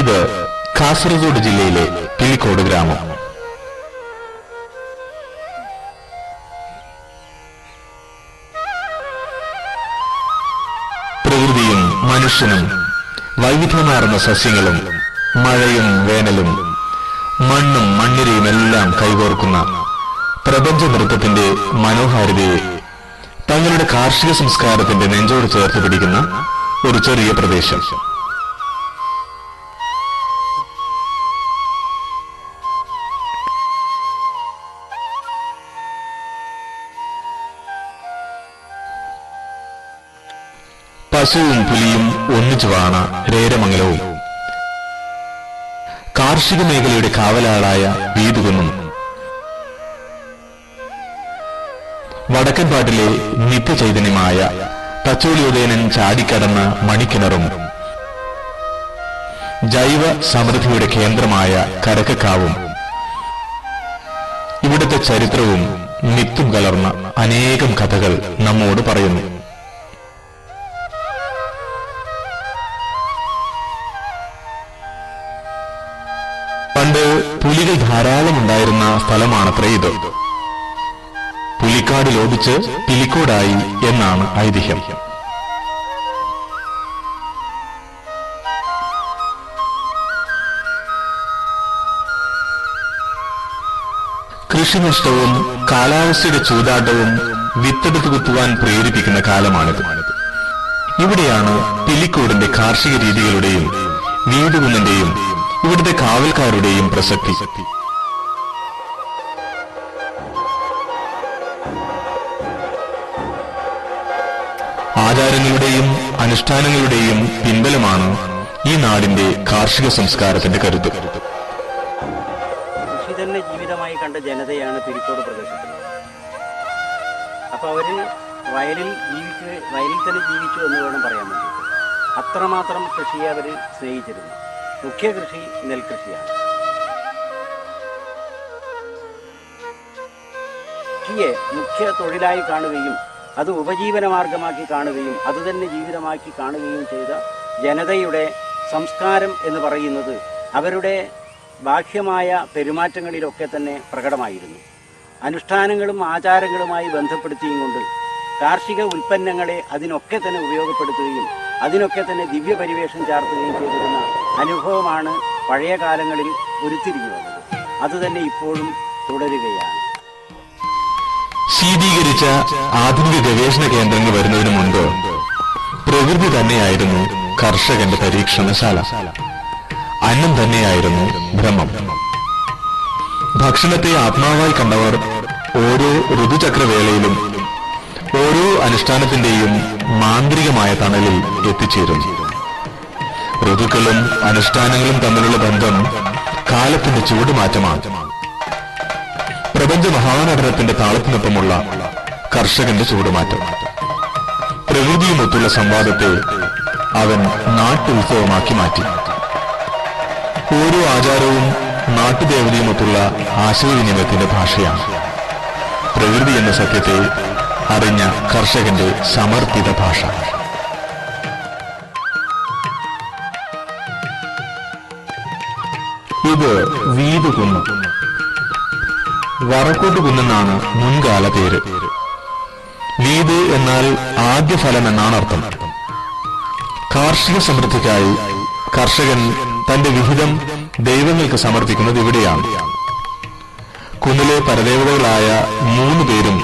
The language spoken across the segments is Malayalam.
ഇത് കാസർഗോഡ് ജില്ലയിലെ പിലിക്കോട് ഗ്രാമം. പ്രകൃതിയും മനുഷ്യനും വൈവിധ്യമാർന്ന സസ്യങ്ങളും മഴയും വേനലും മണ്ണും മണ്ണിരയും എല്ലാം കൈകോർക്കുന്ന പ്രപഞ്ച നൃത്തത്തിന്റെ മനോഹാരിതയെ തങ്ങളുടെ കാർഷിക സംസ്കാരത്തിന്റെ നെഞ്ചോട് ചേർത്ത് പിടിക്കുന്ന ഒരു ചെറിയ പ്രദേശം. പശുവും പുലിയും ഒന്നിച്ചു വാണ രേരമംഗലവും കാർഷിക മേഖലയുടെ കാവലാളായ വീതുകുന്നും വടക്കൻപാട്ടിലെ നിത്യചൈതന്യമായ തച്ചോളിയുദയനൻ ചാടിക്കടന്ന മണിക്കിണറും ജൈവ സമൃദ്ധിയുടെ കേന്ദ്രമായ കരക്കക്കാവും ഇവിടുത്തെ ചരിത്രവും മിത്തും കലർന്ന അനേകം കഥകൾ നമ്മോട് പറയുന്നു. പണ്ട് പുലികൾ ധാരാളം ഉണ്ടായിരുന്ന സ്ഥലമാണത്രേ ഇത്. പുലിക്കാട് ലോപിച്ച് പിലിക്കോടായി എന്നാണ് ഐതിഹ്യം. കൃഷിനഷ്ടവും കാലാവസ്ഥയുടെ ചൂതാട്ടവും വിത്തെടുത്ത് കുത്തുവാൻ പ്രേരിപ്പിക്കുന്ന കാലമാണിത്. ഇവിടെയാണ് പിലിക്കോടിന്റെ കാർഷിക രീതികളുടെയും വീടുകുന്നിന്റെയും ഇവിടുത്തെ കാവൽക്കാരുടെയും പ്രസക്തി. ആചാരങ്ങളുടെയും അനുഷ്ഠാനങ്ങളുടെയും പിൻബലമാണ് ഈ നാടിന്റെ കാർഷിക സംസ്കാരത്തിന്റെ കരുത്ത്. കൃഷി തന്നെ ജീവിതമായി കണ്ട ജനതയാണ് പിലിക്കോട് പ്രദേശത്തുള്ളത്. അപ്പൊ അവര് വയലിൽ തന്നെ ജീവിച്ചു എന്ന് വേണം പറയാൻ വേണ്ടി. അത്രമാത്രം കൃഷിയെ അവർ സ്നേഹിച്ചിരുന്നു. മുഖ്യ കൃഷി നെൽകൃഷിയാണ്. കൃഷിയെ മുഖ്യ തൊഴിലായി കാണുകയും അത് ഉപജീവന മാർഗമാക്കി കാണുകയും അതുതന്നെ ജീവിതമാക്കി കാണുകയും ചെയ്ത ജനതയുടെ സംസ്കാരം എന്ന് പറയുന്നത് അവരുടെ ബാഹ്യമായ പെരുമാറ്റങ്ങളിലൊക്കെ തന്നെ പ്രകടമായിരുന്നു. അനുഷ്ഠാനങ്ങളും ആചാരങ്ങളുമായി ബന്ധപ്പെടുത്തിയും കൊണ്ട് കാർഷിക ഉൽപ്പന്നങ്ങളെ അതിനൊക്കെ തന്നെ ഉപയോഗപ്പെടുത്തുകയും അതിനൊക്കെ തന്നെ ദിവ്യപരിവേഷം ചാർത്തുകയും ചെയ്തിരുന്ന അനുഭവമാണ് പഴയ കാലങ്ങളിൽ ഉരുത്തിരിഞ്ഞു വന്നത്. അതുതന്നെ ഇപ്പോഴും തുടരുകയാണ്. ശീതീകരിച്ച ആധുനിക ഗവേഷണ കേന്ദ്രങ്ങൾ വരുന്നതിന് മുൻപ് പ്രകൃതി തന്നെയായിരുന്നു കർഷകന്റെ പരീക്ഷണശാല. അന്നം തന്നെയായിരുന്നു ബ്രഹ്മം. ഭക്ഷണത്തെ ആത്മാവായി കണ്ടവർ ഓരോ ഋതുചക്രവേളയിലും ഓരോ അനുഷ്ഠാനത്തിന്റെയും മാന്ത്രികമായ തണലിൽ എത്തിച്ചേരുന്നു. ഋതുക്കളും അനുഷ്ഠാനങ്ങളും തമ്മിലുള്ള ബന്ധം കാലത്തിന്റെ ചുവടുമാറ്റമാണ്. പ്രപഞ്ച മഹാനടനത്തിന്റെ താളത്തിനൊപ്പമുള്ള കർഷകന്റെ ചുവടുമാറ്റം. പ്രകൃതിയുമൊത്തുള്ള സംവാദത്തെ അവൻ നാട്ടുത്സവമാക്കി മാറ്റി. ഓരോ ആചാരവും നാട്ടുദേവതയുമൊത്തുള്ള ആശയവിനിമയത്തിന്റെ ഭാഷയാണ്. പ്രകൃതി എന്ന സത്യത്തെ അറിഞ്ഞ കർഷകന്റെ സമർപ്പിത ഭാഷ. ഇത് വീതുകുന്ന്, വറക്കോട്ട് കുന്നെന്നാണ് മുൻകാല പേര്. വീത് എന്നാൽ ആദ്യ ഫലം എന്നാണ് അർത്ഥം. കാർഷിക സമൃദ്ധിക്കായി കർഷകൻ തന്റെ വിഹിതം ദൈവങ്ങൾക്ക് സമർപ്പിക്കുന്നത് ഇവിടെയാണ്. കുന്നിലെ പരദേവതകളായ 3 പേരും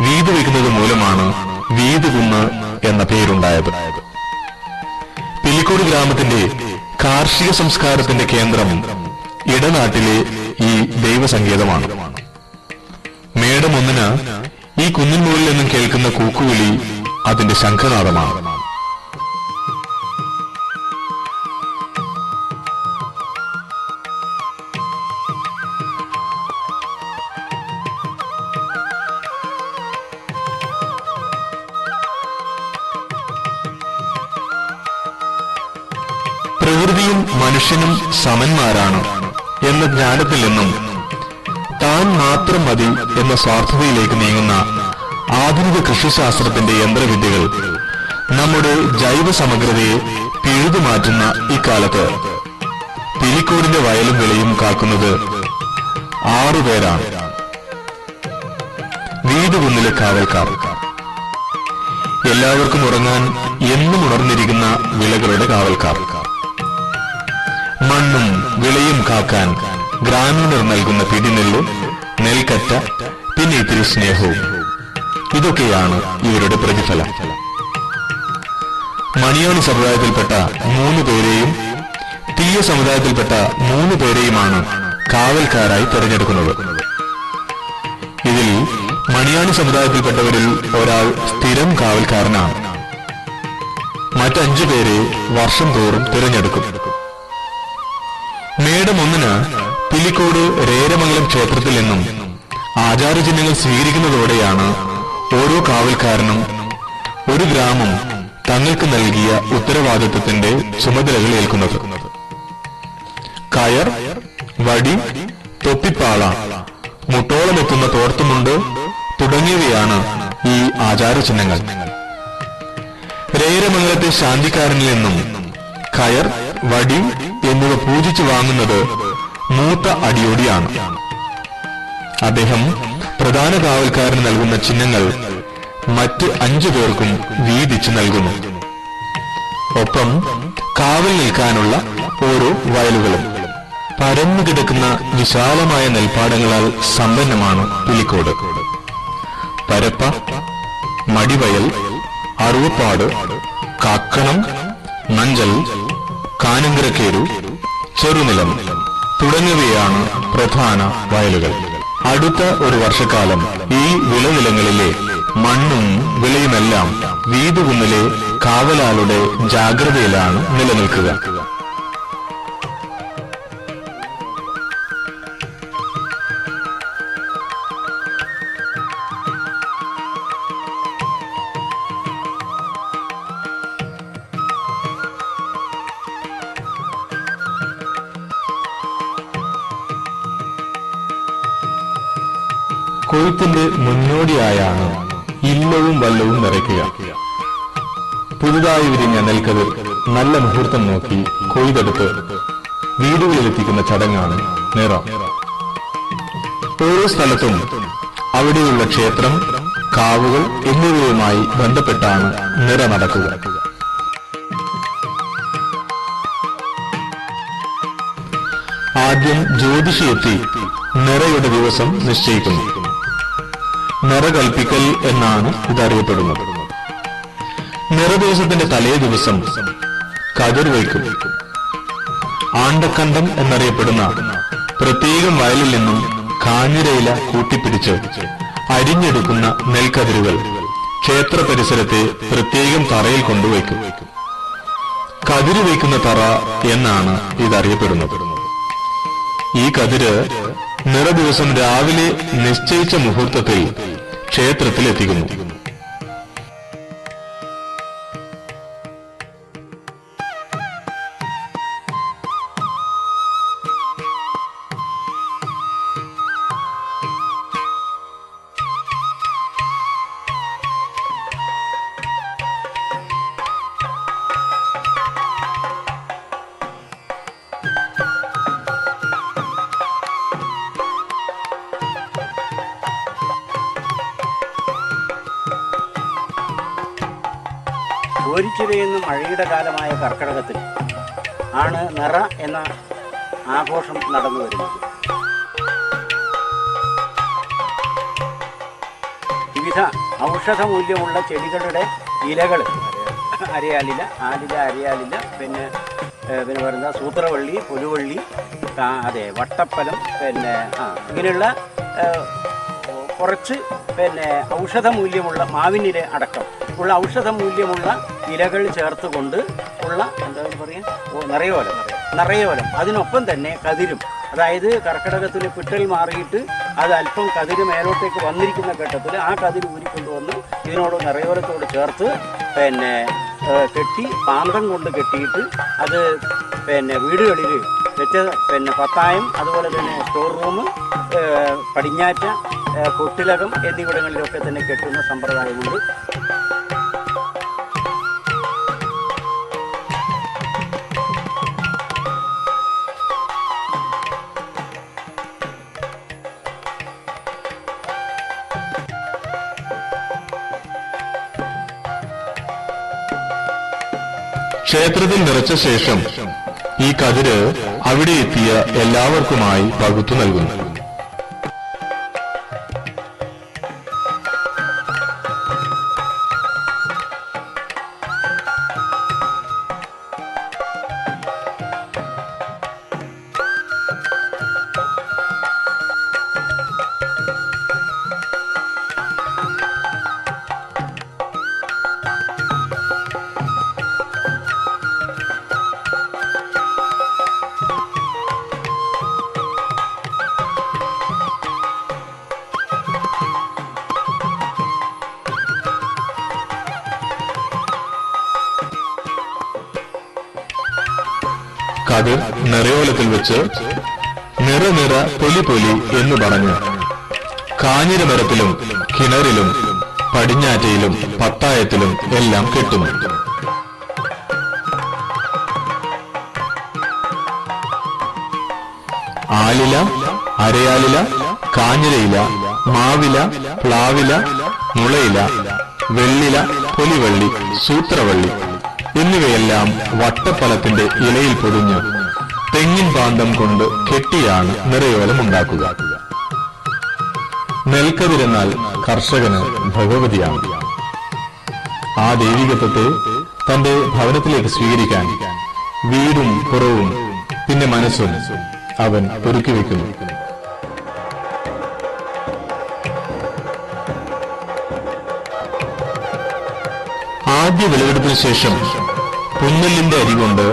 വീത് വയ്ക്കുന്നത് മൂലമാണ് വീതുകുന്ന് എന്ന പേരുണ്ടായത്. പിലിക്കോട് ഗ്രാമത്തിന്റെ കാർഷിക സംസ്കാരത്തിന്റെ കേന്ദ്രം ഇടനാട്ടിലെ ഈ ദൈവസങ്കേതമാണ്. മേടം 1 ഈ കുന്നിൻ മുകളിൽ നിന്നും കേൾക്കുന്ന കൂക്കുവിളി അതിന്റെ ശംഖനാദമാണ്. പ്രകൃതിയും മനുഷ്യനും സമന്മാരാണ് എന്ന ജ്ഞാനത്തിൽ നിന്നും താൻ മാത്രം മതി എന്ന സ്വാർത്ഥതയിലേക്ക് നീങ്ങുന്ന ആധുനിക കൃഷിശാസ്ത്രത്തിന്റെ യന്ത്രവിദ്യകൾ നമ്മുടെ ജൈവ സമഗ്രതയെ പിഴുതുമാറ്റുന്ന ഇക്കാലത്ത് പിലിക്കോടിന്റെ വയലും വിളയും കാക്കുന്നത് 6 പേരാണ്. വീടുകുന്നിലെ കാവൽക്കാർ. എല്ലാവർക്കും ഉറങ്ങാൻ എന്നും ഉണർന്നിരിക്കുന്ന വിളകളുടെ കാവൽക്കാർ. മണ്ണും വിളയും കാക്കാൻ ഗ്രാമീണർ നൽകുന്ന പിടിനെല്ല്, നെൽക്കറ്റ, പിന്നെ ഇത്തിരി സ്നേഹവും. ഇതൊക്കെയാണ് ഇവരുടെ പ്രതിഫലം. മണിയാണി സമുദായത്തിൽപ്പെട്ട 3 പേരെയും തീയ സമുദായത്തിൽപ്പെട്ട 3 പേരെയുമാണ് കാവൽക്കാരായി തെരഞ്ഞെടുക്കുന്നത്. ഇതിൽ മണിയാണി സമുദായത്തിൽപ്പെട്ടവരിൽ ഒരാൾ സ്ഥിരം കാവൽക്കാരനാണ്. മറ്റ് 5 പേരെ വർഷം തോറും തിരഞ്ഞെടുക്കും. മേടം 1-ന് പിലിക്കോട് രേരമംഗലം ക്ഷേത്രത്തിൽ നിന്നും ആചാരചിഹ്നങ്ങൾ സ്വീകരിക്കുന്നതോടെയാണ് ഓരോ കാവൽക്കാരനും ഒരു ഗ്രാമം തങ്ങൾക്ക് നൽകിയ ഉത്തരവാദിത്വത്തിന്റെ ചുമതലകൾ ഏൽക്കുന്നത്. കയർ, വടി, തൊപ്പിപ്പാള, മുട്ടോളമെത്തുന്ന തോർത്തുമുണ്ട് തുടങ്ങിയവയാണ് ഈ ആചാരചിഹ്നങ്ങൾ. രേരമംഗലത്തെ ശാന്തിക്കാരനിൽ നിന്നും കയർ, വടി എന്നിവ പൂജിച്ചു വാങ്ങുന്നത് മൂത്ത അടിയോടിയാണ്. അദ്ദേഹം പ്രധാന കാവൽക്കാരന് നൽകുന്ന ചിഹ്നങ്ങൾ മറ്റ് 5 പേർക്കും വീതിച്ചു നൽകുന്നു. ഒപ്പം കാവൽ നിൽക്കാനുള്ള ഓരോ വയലുകളും. പരന്നു കിടക്കുന്ന വിശാലമായ നെൽപ്പാടങ്ങളാൽ സമ്പന്നമാണ് പിലിക്കോട്. പരപ്പ, മടിവയൽ, അറുവപ്പാട്, കാക്കണം, നഞ്ചൽ, കാനങ്കരക്കേരു, ചെറുനിലം തുടങ്ങിയവയാണ് പ്രധാന വയലുകൾ. അടുത്ത ഒരു വർഷക്കാലം ഈ വിളനിലങ്ങളിലെ മണ്ണും വിളയുമെല്ലാം വീടുകുന്നിലെ കാവലാളുടെ ജാഗ്രതയിലാണ് നിലനിൽക്കുക. കൊയ്ത്തിന്റെ മുന്നോടിയായാണ് ഇല്ലവും വല്ലവും നിറയ്ക്കുക. പുതുതായി വിരിഞ്ഞ നെൽക്കതിർ നല്ല മുഹൂർത്തം നോക്കി കൊയ്തെടുത്ത് വീടുകളിലെത്തിക്കുന്ന ചടങ്ങാണ് നിറം. ഓരോ സ്ഥലത്തും അവിടെയുള്ള ക്ഷേത്രം, കാവുകൾ എന്നിവയുമായി ബന്ധപ്പെട്ടാണ് നിറ നടക്കുക. ആദ്യം ജ്യോതിഷി എത്തി നിറയുടെ ദിവസം നിശ്ചയിക്കുന്നു. നിറ കൽപ്പിക്കൽ എന്നാണ് ഇതറിയപ്പെടുന്നത്. നിറദിവസത്തിന്റെ തലേ ദിവസം കതിർ വയ്ക്കും. ആണ്ടക്കണ്ടം എന്നറിയപ്പെടുന്ന പ്രത്യേകം വയലിൽ നിന്നും കാഞ്ഞിരയില കൂട്ടിപ്പിടിച്ച് അരിഞ്ഞെടുക്കുന്ന നെൽക്കതിരുകൾ ക്ഷേത്ര പരിസരത്തെ പ്രത്യേകം തറയിൽ കൊണ്ടുവയ്ക്കും. കതിര് വയ്ക്കുന്ന തറ എന്നാണ് ഇതറിയപ്പെടുന്നത്. ഈ കതിര് നിറ ദിവസം രാവിലെ നിശ്ചയിച്ച മുഹൂർത്തത്തിൽ ക്ഷേത്രത്തിൽ എത്തിക്കുന്നു. കോരിച്ചുരയുന്ന മഴയുടെ കാലമായ കർക്കിടകത്തിൽ ആണ് നിറ എന്ന ആഘോഷം നടന്നു വരുന്നത്. വിവിധ ഔഷധ മൂല്യമുള്ള ചെടികളുടെ ഇലകൾ, അരയാലില, ആലില, അരയാലില, പിന്നെ പറയുന്ന സൂത്രവള്ളി, പുലുവള്ളി, വട്ടപ്പലം, ഇങ്ങനെയുള്ള കുറച്ച് ഔഷധ മൂല്യമുള്ള മാവിനില അടക്കം ഉള്ള ഔഷധ മൂല്യമുള്ള ഇലകൾ ചേർത്തുകൊണ്ട് ഉള്ള എന്താ പറയുക നിറയോലം. അതിനൊപ്പം തന്നെ കതിരും, അതായത് കർക്കിടകത്തിൽ പിട്ടൽ മാറിയിട്ട് അത് അല്പം കതിര് മേലോട്ടേക്ക് വന്നിരിക്കുന്ന ഘട്ടത്തിൽ ആ കതിര് ഊരിക്കൊണ്ടുവന്ന് ഇതിനോട് നിറയോലത്തോട് ചേർത്ത് കെട്ടി പാന്തം കൊണ്ട് കെട്ടിയിട്ട് അത് വീടുകളിൽ പത്തായം, അതുപോലെ തന്നെ സ്റ്റോർ റൂം, പടിഞ്ഞാറ്റ, കൊട്ടിലകം എന്നിവിടങ്ങളിലൊക്കെ തന്നെ കെട്ടുന്ന സമ്പ്രദായമുണ്ട്. ക്ഷേത്രത്തിൽ നിറച്ച ശേഷം ഈ കതിര് അവിടെ എത്തിയ എല്ലാവർക്കുമായി പകുത്തു നൽകുന്നു. കതിർ നിറയോലത്തിൽ വെച്ച് നിറ പൊലി പൊലി എന്ന് പറഞ്ഞ് കാഞ്ഞിരമരത്തിലും കിണറിലും പടിഞ്ഞാറ്റയിലും പത്തായത്തിലും എല്ലാം കെട്ടുന്നു. ആലില, അരയാലില, കാഞ്ഞിരയില, മാവില, പ്ലാവില, മുളയില, വെള്ളില, പൊലിവള്ളി, സൂത്രവള്ളി എന്നിവയെല്ലാം വട്ടപ്പലത്തിന്റെ ഇലയിൽ പൊതിഞ്ഞ് തെങ്ങിൻ പാന്തം കൊണ്ട് കെട്ടിയാണ് നിറയോലമുണ്ടാക്കുക. നെൽക്കതിരെന്നാൽ കർഷകന് ഭഗവതിയാണ്. ആ ദൈവികത്വത്തെ തന്റെ ഭവനത്തിലേക്ക് സ്വീകരിക്കാൻ വീടും പുറവും പിന്നെ മനസ്സും അവൻ ഒരുക്കി വയ്ക്കുന്നു. ആദ്യ വിളവെടുപ്പിന് ശേഷം പുന്നലിന്റെ അരി കൊണ്ട്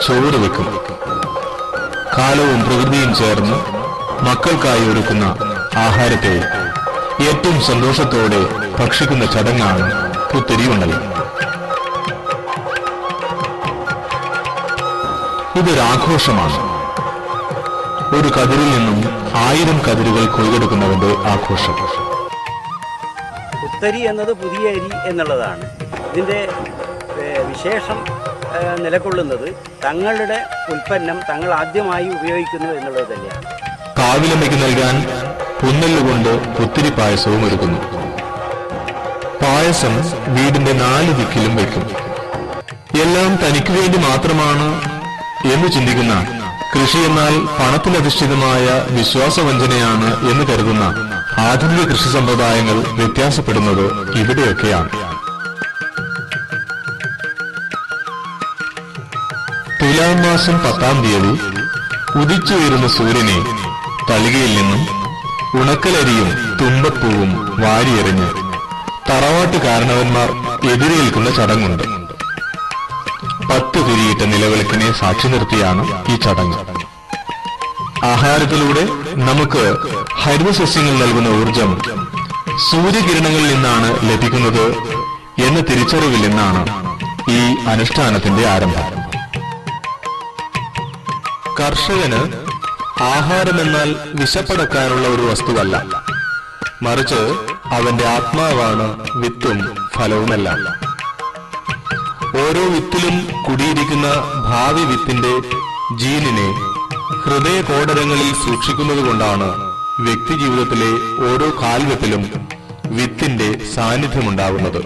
ചോറ് വെക്കും. കാലവും പ്രകൃതിയും ചേർന്ന് മക്കൾക്കായി ഒരുക്കുന്ന ആഹാരത്തെ ഏറ്റവും സന്തോഷത്തോടെ ഭക്ഷിക്കുന്ന ചടങ്ങാണ് പുത്തരിയുണ്ടൽ. ഇതൊരാഘോഷമാണ്. ഒരു കതിരിൽ നിന്നും 1000 കതിരുകൾ കൊയ്തെടുക്കുന്നവന്റെ ആഘോഷം. പുത്തരി എന്നത് പുതിയ അരി എന്നുള്ളതാണ്. ഇതിൻ്റെ വിശേഷം നിലകൊള്ളുന്നത് തങ്ങളുടെ ഉൽപ്പന്നം തങ്ങൾ ആദ്യമായി ഉപയോഗിക്കുന്നു എന്നുള്ളത് തന്നെയാണ്. കാവിലമ്മയ്ക്ക് നൽകാൻ പുന്നല്ലുകൊണ്ട് പുത്തിരി പായസവും ഒരുക്കുന്നു. പായസം വീടിന്റെ 4 ദിക്കിലും വയ്ക്കും. എല്ലാം തനിക്ക് വേണ്ടി മാത്രമാണ് എന്ന് ചിന്തിക്കുന്ന, കൃഷി എന്നാൽ പണത്തിലധിഷ്ഠിതമായ വിശ്വാസവഞ്ചനയാണ് എന്ന് കരുതുന്ന ആധുനിക കൃഷി സമ്പ്രദായങ്ങൾ വ്യത്യാസപ്പെടുന്നത് ഇവിടെയൊക്കെയാണ്. തുലാം മാസം 10-ാം തീയതി ഉദിച്ചു വരുന്ന സൂര്യനെ തളികയിൽ നിന്നും ഉണക്കലരിയും തുമ്പപ്പൂവും വാരിയെറിഞ്ഞ് തറവാട്ട് കാരണവന്മാർ എതിരേൽക്കുന്ന ചടങ്ങുണ്ട്. 10 തിരിയിട്ട നിലവിളക്കിനെ സാക്ഷി നിർത്തിയാണ് ഈ ചടങ്ങ്. ആഹാരത്തിലൂടെ നമുക്ക് ഹരിതസസ്യങ്ങൾ നൽകുന്ന ഊർജം സൂര്യകിരണങ്ങളിൽ നിന്നാണ് ലഭിക്കുന്നത് എന്ന തിരിച്ചറിവിൽ നിന്നാണ് ഈ അനുഷ്ഠാനത്തിന്റെ ആരംഭം. കർഷകന് ആഹാരമെന്നാൽ വിശപ്പടക്കാനുള്ള ഒരു വസ്തുവല്ല, മറിച്ച് അവന്റെ ആത്മാവാണ് വിത്തും ഫലവുമെല്ലാം. ഓരോ വിത്തിലും കുടിയിരിക്കുന്ന ഭാവി വിത്തിന്റെ ജീനിനെ ഹൃദയകോടരങ്ങളിൽ സൂക്ഷിക്കുന്നതുകൊണ്ടാണ് വ്യക്തിജീവിതത്തിലെ ഓരോ കാൽവെപ്പിലും വിത്തിന്റെ സാന്നിധ്യമുണ്ടാകുന്നത്.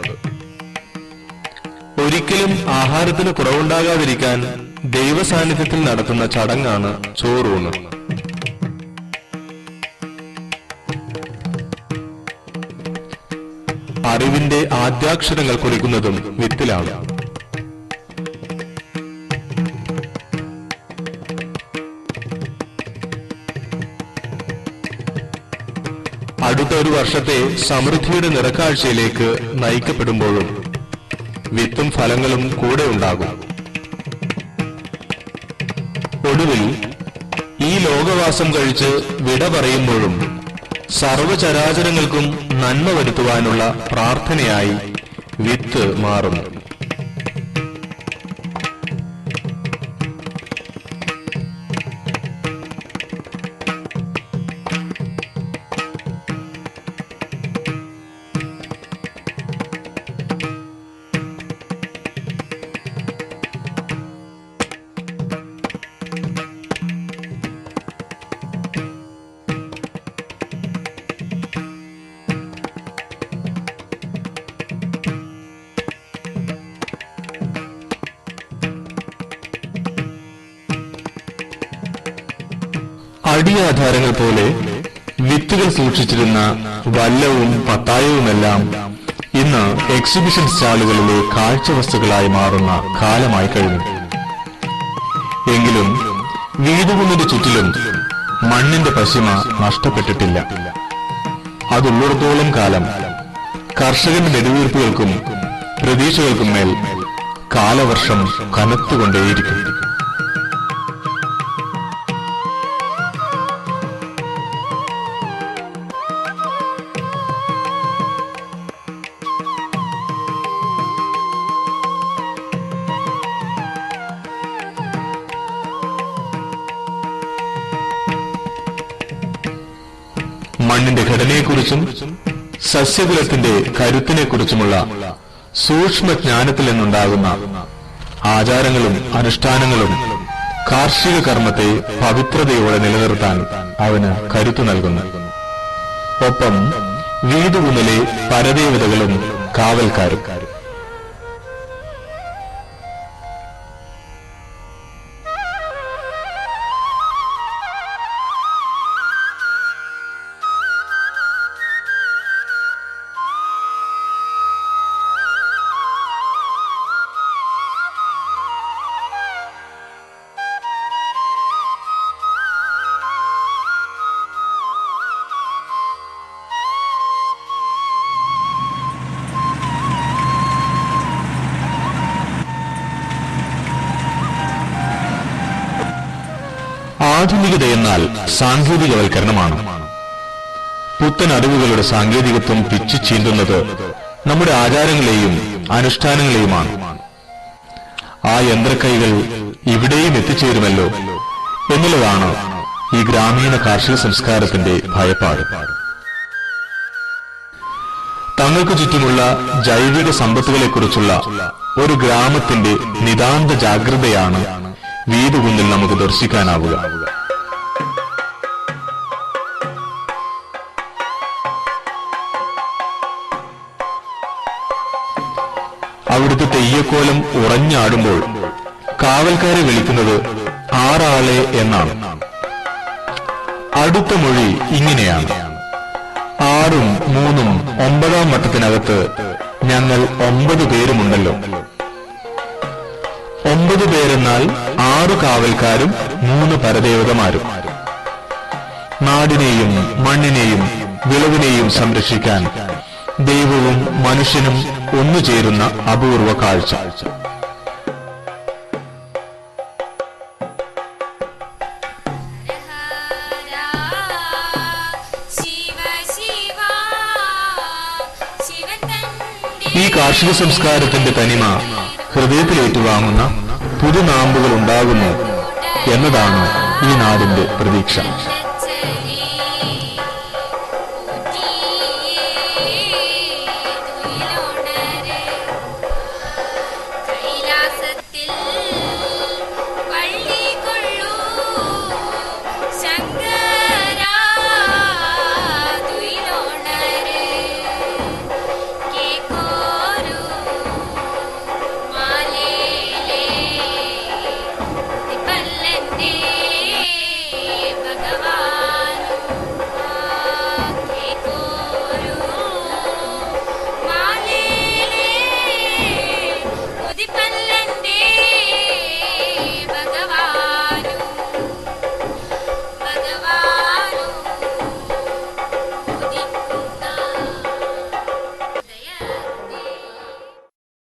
ഒരിക്കലും ആഹാരത്തിന് കുറവുണ്ടാകാതിരിക്കാൻ ദൈവസാന്നിധ്യത്തിൽ നടത്തുന്ന ചടങ്ങാണ് ചോറൂണ്. അറിവിന്റെ ആദ്യാക്ഷരങ്ങൾ കുറിക്കുന്നതും വിത്തിലാണ്. അടുത്ത ഒരു വർഷത്തെ സമൃദ്ധിയുടെ നിറക്കാഴ്ചയിലേക്ക് നയിക്കപ്പെടുമ്പോഴും വിത്തും ഫലങ്ങളും കൂടെ ഉണ്ടാകും. ഒടുവിൽ ഈ ലോകവാസം കഴിച്ച് വിട പറയുമ്പോഴും സർവചരാചരങ്ങൾക്കും നന്മ വരുത്തുവാനുള്ള പ്രാർത്ഥനയായി വിത്ത് മാറുന്നു. മടിയാധാരങ്ങൾ പോലെ വിത്തുകൾ സൂക്ഷിച്ചിരുന്ന വല്ലവും പത്തായവുമെല്ലാം ഇന്ന് എക്സിബിഷൻ സ്റ്റാളുകളിലെ കാഴ്ചവസ്തുക്കളായി മാറുന്ന കാലമായി കഴിഞ്ഞു. എങ്കിലും വീടുകുന്നിന്റെ ചുറ്റിലും മണ്ണിന്റെ പശിമ നഷ്ടപ്പെട്ടിട്ടില്ല. അതുള്ളിടത്തോളം കാലം കർഷകന്റെ നെടുവീർപ്പുകൾക്കും പ്രതീക്ഷകൾക്കും മേൽ കാലവർഷം കനത്തുകൊണ്ടേയിരിക്കും. മണ്ണിന്റെ ഘടനയെക്കുറിച്ചും സസ്യകുലത്തിന്റെ കരുത്തിനെക്കുറിച്ചുമുള്ള സൂക്ഷ്മജ്ഞാനത്തിൽ നിന്നുണ്ടാകുന്ന ആചാരങ്ങളും അനുഷ്ഠാനങ്ങളും കാർഷിക കർമ്മത്തെ പവിത്രതയോടെ നിലനിർത്താൻ അവന് കരുത്തു നൽകുന്നു. ഒപ്പം വീടുകുന്നിലെ പരദേവതകളും കാവൽക്കാരും. ആധുനികതയെന്നാൽ സാങ്കേതികവൽക്കരണമാണ്. പുത്തൻ അറിവുകളുടെ സാങ്കേതികത്വം പിച്ചു ചീന്തുന്നത് നമ്മുടെ ആചാരങ്ങളെയും അനുഷ്ഠാനങ്ങളെയുമാണ്. ആ യന്ത്രക്കൈകൾ ഇവിടെയും എത്തിച്ചേരുമല്ലോ എന്നുള്ളതാണ് ഈ ഗ്രാമീണ കാർഷിക സംസ്കാരത്തിന്റെ ഭയപ്പാട്. തങ്ങൾക്ക് ചുറ്റുമുള്ള ജൈവിക സമ്പത്തുകളെക്കുറിച്ചുള്ള ഒരു ഗ്രാമത്തിന്റെ നിതാന്ത ജാഗ്രതയാണ് വീടുകുന്നിൽ നമുക്ക് ദർശിക്കാനാവുക. അവിടുത്തെ തെയ്യക്കോലം ഉറഞ്ഞാടുമ്പോൾ കാവൽക്കാരെ വിളിക്കുന്നത് ആറാളെ എന്നാണ്. അടുത്ത മൊഴി ഇങ്ങനെയാണ്: 6ഉം 3ഉം 9ാം വട്ടത്തിനകത്ത് ഞങ്ങൾ 9 പേരുമുണ്ടല്ലോ. 9 പേരെന്നാൽ 6 കാവൽക്കാരും 3 പരദേവതമാരും. നാടിനെയും മണ്ണിനെയും വിളവിനെയും സംരക്ഷിക്കാൻ ദൈവവും മനുഷ്യനും ഒന്നുചേരുന്ന അപൂർവ കാഴ്ച. ഈ കാർഷിക സംസ്കാരത്തിന്റെ തനിമ ഹൃദയത്തിലേറ്റുവാങ്ങുന്ന പുതുനാമ്പുകൾ ഉണ്ടാകുന്നു എന്നതാണ് ഈ നാടിന്റെ പ്രതീക്ഷ.